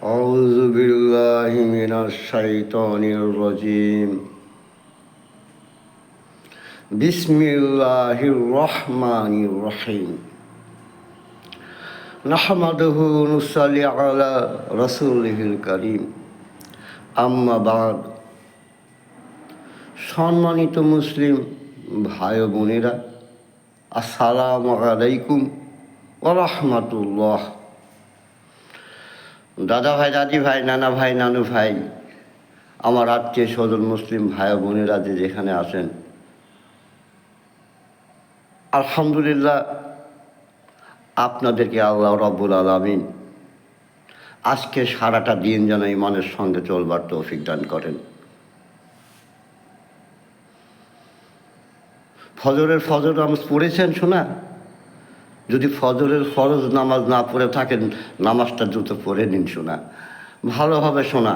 أعوذ بالله من الشيطان الرجيم بسم الله الرحمن الرحيم نحمده ونصلي على رسوله الكريم أما بعد সম্মানিত মুসলিম ভাই ও বোনেরা, আসসালামু আলাইকুম ওয়া রাহমাতুল্লাহ। দাদা ভাই, দাদি ভাই, নানা ভাই, নানু ভাই, আমার আত্মীয় স্বজন মুসলিম ভাই ও বোনেরা যে যেখানে আছেন, আলহামদুলিল্লাহ আপনাদেরকে আল্লাহ রাব্বুল আলামিন আজকে সারাটা দিন যেন ইমানের সঙ্গে চলবার তৌফিক দান করেন। ফজর নামাজ পড়েছেন শোনা? যদি ফজরের ফরজ নামাজ না পড়ে থাকেন, নামাজটা দ্রুত পড়ে নিন শোনা, ভালোভাবে শোনা।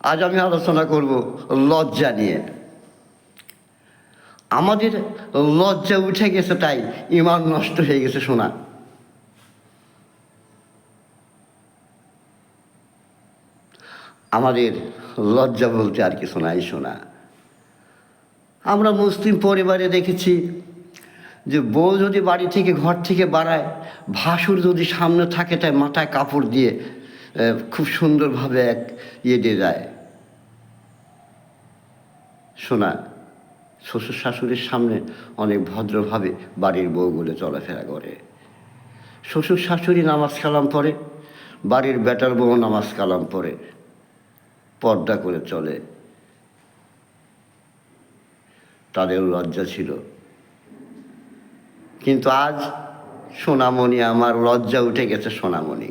আজ আমি আলোচনা করব লজ্জা নিয়ে। আমাদের লজ্জা উঠে গেছে, তাই ইমান নষ্ট হয়ে গেছে শোনা। আমাদের লজ্জা বলতে আর কিছু নাই শোনা। আমরা মুসলিম পরিবারে দেখেছি যে বউ যদি বাড়ি থেকে ঘর থেকে বাড়ায়, ভাসুর যদি সামনে থাকে, তাই মাথায় কাপড় দিয়ে খুব সুন্দরভাবে এক দিয়ে যায় শোনা। শ্বশুর শাশুড়ির সামনে অনেক ভদ্রভাবে বাড়ির বউগুলো চলাফেরা করে। শ্বশুর শাশুড়ি নামাজ কালাম পড়ে, বাড়ির বেটার বউ নামাজ কালাম পড়ে, পর্দা করে চলে। তাদের লজ্জা ছিল। কিন্তু আজ সোনামণি আমার, লজ্জা উঠে গেছে সোনামণি।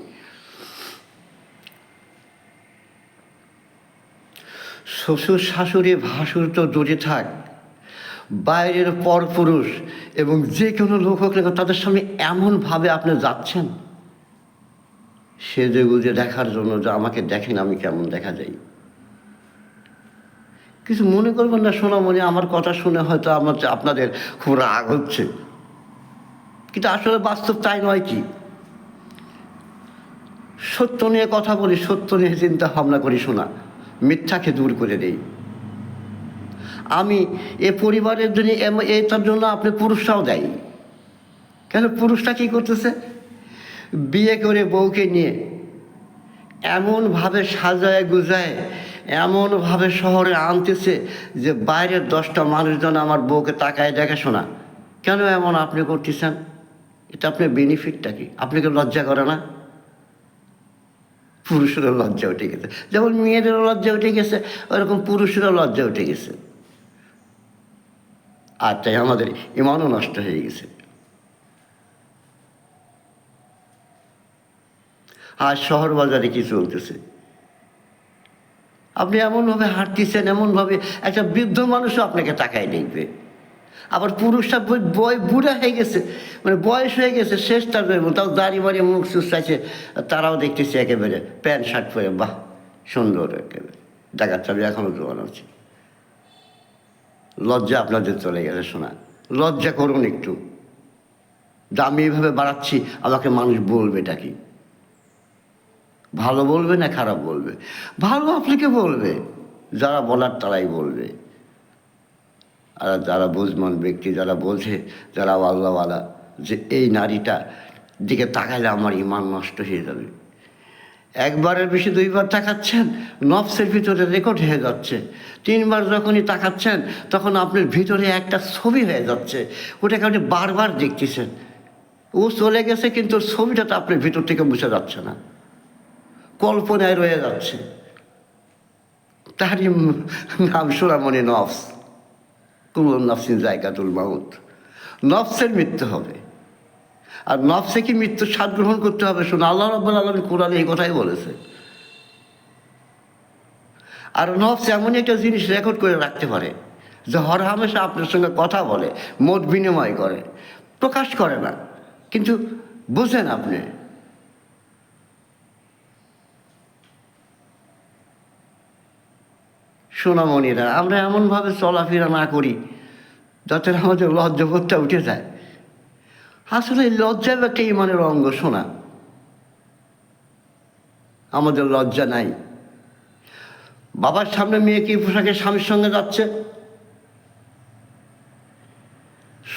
শ্বশুর শাশুড়ি ভাসুর তো দূরে থাক, বাইরের পরপুরুষ এবং যে কোনো লোক হোক না, তাদের সামনে এমনভাবে আপনি যাচ্ছেন সেজে গুজে দেখার জন্য যে আমাকে দেখেন আমি কেমন দেখা যাই। কিছু মনে করবেন না সোনামণি, আমার কথা শুনে হয়তো আপনাদের খুব রাগ হচ্ছে, কিন্তু আসলে বাস্তব তাই নয় কি? সত্য নিয়ে কথা বলি, সত্য নিয়ে চিন্তা ভাবনা করি শোনা, মিথ্যাকে দূর করে দেই। আমি এ পরিবারের জন্য, এটার জন্য আপনি পুরুষরাও দেয়। কেন পুরুষরা কী করতেছে? বিয়ে করে বউকে নিয়ে এমনভাবে সাজায় গুজায়, এমনভাবে শহরে আনতেছে যে বাইরের 10টা মানুষজন আমার বউকে তাকায় দেখে শোনা। কেন এমন আপনি করতেছেন? এটা আপনার বেনিফিটটা কি? আপনাকে লজ্জা করে না? পুরুষেরও লজ্জা উঠে গেছে, যেমন মেয়েদেরও লজ্জা উঠে গেছে, ওরকম পুরুষেরও লজ্জা উঠে গেছে। আর তাই আমাদের ইমানও নষ্ট হয়ে গেছে। আর শহর বাজারে কি চলতেছে? আপনি এমনভাবে হাঁটতেছেন, এমনভাবে একটা বৃদ্ধ মানুষও আপনাকে তাকায় দেখবে। আবার পুরুষরা বুড়া হয়ে গেছে, মানে বয়স হয়ে গেছে, শেষটা রইব, তাও দাড়ি বাড়ি মুখ চুষাইছে, তারাও দেখতেছে একেবারে প্যান্ট শার্ট পরে, বাহ সুন্দর একেবারে, দেখাচ্ছে আমি এখনও জোয়ান আছি। লজ্জা আপনাদের চলে গেছে শোনা। লজ্জা করুন একটু। দামি এইভাবে বাড়াচ্ছি, আমাকে মানুষ বলবেটা কি? ভালো বলবে না খারাপ বলবে? ভালো আপনাকে বলবে, যারা বলার তারাই বলবে। আর যারা বুঝমান ব্যক্তি, যারা বোঝে, যারা আল্লাহওয়ালা, যে এই নারীটা দিকে তাকাইলে আমার ইমান নষ্ট হয়ে যাবে, একবারের বেশি 2বার তাকাচ্ছেন, নফসের ভিতরে রেকর্ড হয়ে যাচ্ছে। 3বার যখনই তাকাচ্ছেন, তখন আপনার ভিতরে একটা ছবি হয়ে যাচ্ছে, ওটাকে আপনি বারবার দেখতেছেন। ও চলে গেছে, কিন্তু ছবিটা তো আপনার ভিতর থেকে মুছে যাচ্ছে না, কল্পনায় রয়ে যাচ্ছে। তারই নাম সোনামণি নফস। কুল্লু নফসিন জায়গাতুল মাউত। নফসের মৃত্যু হবে। আর নফসে কি মৃত্যুর স্বাদ গ্রহণ করতে হবে শোনা, আল্লাহ রাব্বুল আলামিন কোরআনে এই কথাই বলেছে। আর নফস এমনই একটা জিনিস রেকর্ড করে রাখতে পারে যে হর হামেশা আপনার সঙ্গে কথা বলে, মত বিনিময় করে, প্রকাশ করে না, কিন্তু বুঝেন আপনি। সোনামণিরা, আমরা এমনভাবে চলাফেরা না করি যাতে আমাদের লজ্জাবোধটা উঠে যায়। আসলে লজ্জাও একটা ইমানের অঙ্গ। শোনা, আমাদের লজ্জা নাই। বাবার সামনে মেয়ে কি পোশাকে স্বামীর সঙ্গে যাচ্ছে,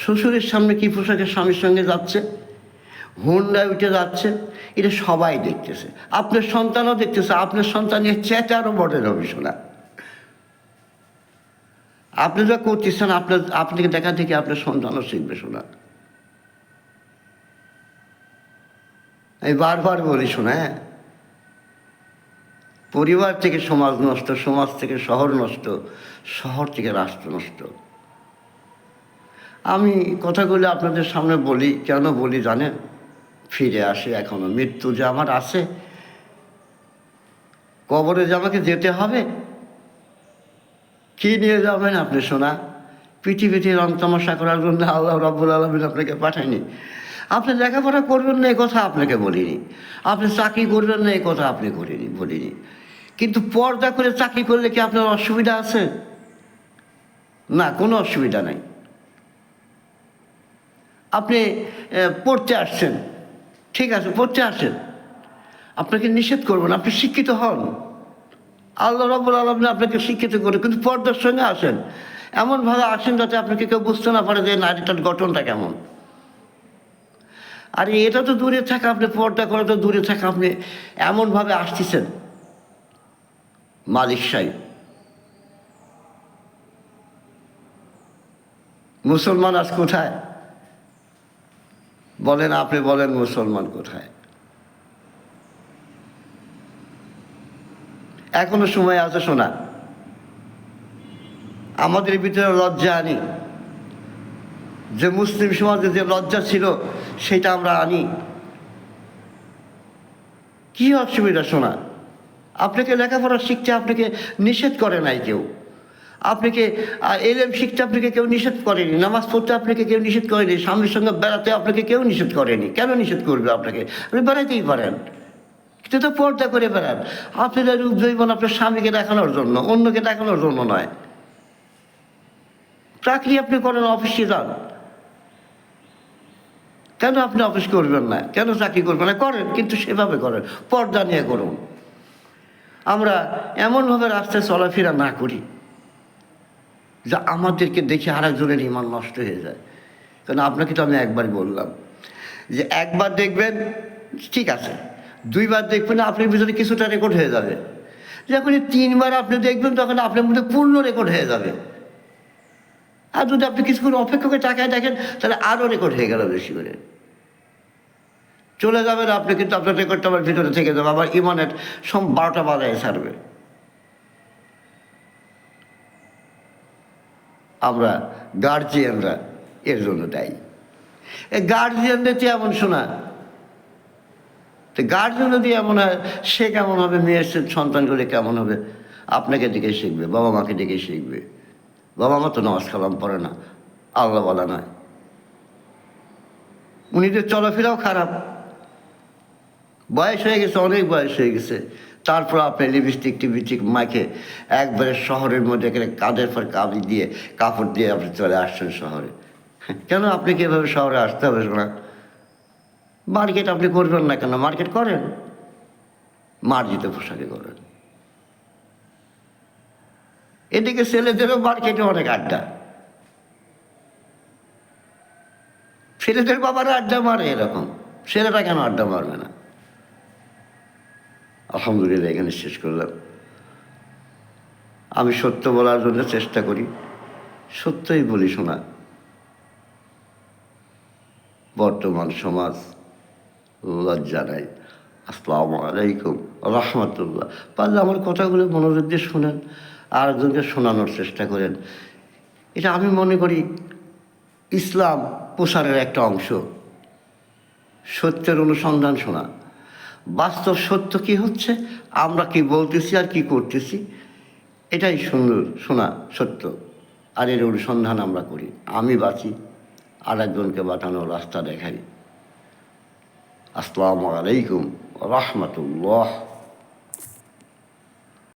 শ্বশুরের সামনে কি পোশাকে স্বামীর সঙ্গে যাচ্ছে, হুন্ডায় উঠে যাচ্ছে, এটা সবাই দেখতেছে। আপনার সন্তানও দেখতেছে। আপনার সন্তানের চেয়ে আরও বড়ের হবে। শোনা, আপনি যা করতেছেন আপনাকে দেখা থেকে আপনার সন্তানও শিখবে। শোনা, আমি বারবার বলি, শোনা, পরিবার থেকে সমাজ নষ্ট, সমাজ থেকে শহর নষ্ট, শহর থেকে রাষ্ট্র নষ্ট। আমি কথাগুলো আপনাদের সামনে বলি, কেন বলি জানেন? ফিরে আসে এখনো। মৃত্যু যে আমার আছে, কবরে যে আমাকে যেতে হবে, কি নিয়ে যাবেন আপনি? শোনা, পৃথিবীতে রং তামাশা করার জন্য আল্লাহ রাব্বুল আলামিন আপনাকে পাঠায়নি। আপনি লেখাপড়া করবেন না, এই কথা আপনাকে বলিনি। আপনি চাকরি করবেন না, এই কথা আপনি বলিনি। কিন্তু পর্দা করে চাকরি করলে কি আপনার অসুবিধা আছে? না, কোনো অসুবিধা নাই। আপনি পড়তে আসছেন, ঠিক আছে, পড়তে আসেন, আপনাকে নিষেধ করবেন, আপনি শিক্ষিত হন। আল্লাহ রাব্বুল আলামিন আপনাকে শিক্ষিত করে, কিন্তু পর্দার সঙ্গে আসেন, এমনভাবে আসেন যাতে আপনাকে কেউ বুঝতে না পারে যে নারীটার গঠনটা কেমন। আর এটা তো দূরে থাকা, আপনি পর্দা করে তো দূরে থাকা, আপনি এমনভাবে আসতেছেন। মালিক সাহেব, মুসলমান আজ কোথায় বলেন? আপনি বলেন, মুসলমান কোথায়? এখনো সময় আছে। শোনা, আমাদের ভিতরে লজ্জা আনি, যে মুসলিম সমাজে যে লজ্জা ছিল সেটা আমরা আনি। কি অসুবিধা? শোনা, আপনাকে লেখাপড়া শিখতে আপনাকে নিষেধ করে নাই কেউ। আপনাকে এলেম শিখতে আপনাকে কেউ নিষেধ করেনি। নামাজ পড়তে আপনাকে কেউ নিষেধ করেনি। স্বামীর সঙ্গে বেড়াতে আপনাকে কেউ নিষেধ করেনি। কেন নিষেধ করবে আপনাকে? আপনি বেড়াতেই পারেন, কিন্তু তো পর্দা করে বেড়ান। আপনাদের রূপ জৈবন আপনার স্বামীকে দেখানোর জন্য, অন্যকে দেখানোর জন্য নয়। চাকরি আপনি করেন, অফিসে যান, কেন আপনি অফিস করবেন না? কেন চাকরি করবেন না? করেন, কিন্তু সেভাবে করেন, পর্দা নিয়ে করুন। আমরা এমনভাবে রাস্তায় চলাফেরা না করি যা আমাদেরকে দেখে আরেকজনের ইমান নষ্ট হয়ে যায়। কারণ আপনাকে তো আমি একবার বললাম যে একবার দেখবেন, ঠিক আছে, দুইবার দেখবেন, আপনার ভিতরে কিছুটা রেকর্ড হয়ে যাবে। যখন 3বার আপনি দেখবেন, তখন আপনার মধ্যে পূর্ণ রেকর্ড হয়ে যাবে। আর যদি আপনি কিছুক্ষণ অপেক্ষা করে তাকায় দেখেন, তাহলে আরও রেকর্ড হয়ে গেল বেশি করে। চলে যাবেন আপনি, কিন্তু আপনার রেকর্ডটা আমার ভিতরে থেকে যাবে, আবার ইমানের 12টা বাজায় ছাড়বে। আমরা গার্জিয়ানরা এর জন্য দায়ী। এই গার্জিয়ানদের তো এমন। শোনা, তো গার্জিয়ান যদি এমন হয়, সে কেমন হবে? মেয়ের সন্তানগুলি কেমন হবে? আপনাকে দেখে শিখবে, বাবা মাকে দেখে শিখবে। বাবা মা তো নামাজ কালাম পড়ে না, আল্লাহ বলা নয়, উনিদের চলাফেরাও খারাপ, বয়স হয়ে গেছে, অনেক বয়স হয়ে গেছে। তারপর আপনি লিপস্টিক টিপস্টিক মাখে একবারে শহরের মধ্যে এখানে কাঁধের পর কাপড় দিয়ে আপনি চলে আসছেন শহরে। কেন আপনি কি এভাবে শহরে আসতে হবে? শোনা, মার্কেট আপনি করবেন না কেন? মার্কেট করেন, মার্জিত পোশাকে করেন। এদিকে ছেলেদেরও মার্কেটে অনেক আড্ডা, ছেলেদের বাবারা আড্ডা মারে, এরকম ছেলেরা কেন আড্ডা মারবে না? আলহামদুলিল্লাহ, এখানে শেষ করলাম। আমি সত্য বলার জন্য চেষ্টা করি, সত্যই বলি। শোনা, বর্তমান সমাজ লজ্জা নাই। আসসালামু আলাইকুম রহমতুল্লাহ। পারলে আমার কথাগুলো মনোযোগ দিয়ে শোনেন, আর একজনকে শোনানোর চেষ্টা করেন। এটা আমি মনে করি ইসলাম প্রসারের একটা অংশ। সত্যের অনুসন্ধান। শোনা, বাস্তব সত্য কি হচ্ছে, আমরা কি বলতেছি আর কি করতেছি, এটাই সুন্দর। শোনা, সত্য, আর এর অনুসন্ধান আমরা করি। আমি বাঁচি, আর একজনকে বাঁচানোর রাস্তা দেখাই। আসসালামু আলাইকুম রহমতুল্লাহ।